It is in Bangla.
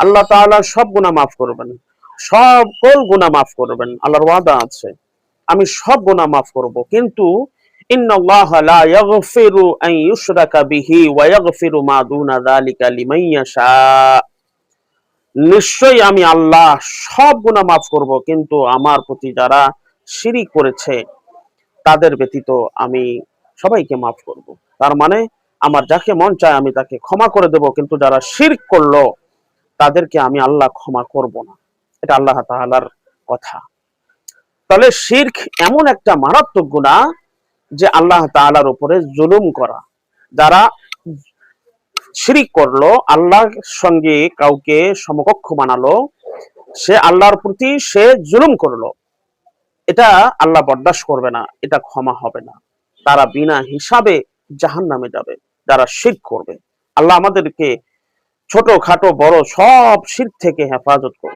আল্লাহ তাআলা সব গুনাহ মাফ করবেন, সকল গুনাহ মাফ করবেন। আল্লাহর ওয়াদা আছে, আমি সব গুনাহ মাফ করব। কিন্তু ইন্নাল্লাহা লা ইয়াগফিরু আন ইউশরাকা বিহি ওয়া ইয়াগফিরু মা দুনা যালিকা লিমান ইয়াশা। নিশ্চয়ই আমি আল্লাহ সব গুনাহ মাফ করব, কিন্তু আমার প্রতি যারা শিরিক করেছে তাদের ব্যতীত আমি সবাইকে মাফ করব। তার মানে আমার যাকে মন চায় আমি তাকে ক্ষমা করে দেব, কিন্তু যারা শিরক করলো তাদেরকে আমি আল্লাহ ক্ষমা করব না। এটা আল্লাহ তাআলার কথা। তাহলে শিরক এমন একটা মারাত্মক গুনাহ যে আল্লাহ তাআলার উপরে জুলুম করা। যারা শিরিক করলো, আল্লাহর সঙ্গে কাউকে সমকক্ষ বানালো, সে আল্লাহর প্রতি সে জুলুম করলো, এটা আল্লাহ বরদাস্ত করবে না, এটা ক্ষমা হবে না। তারা বিনা হিসাবে জাহান্নামে যাবে যারা শিরক করবে। আল্লাহ আমাদেরকে ছোট খাটো বড় সব শিরক থেকে হেফাজত করবে।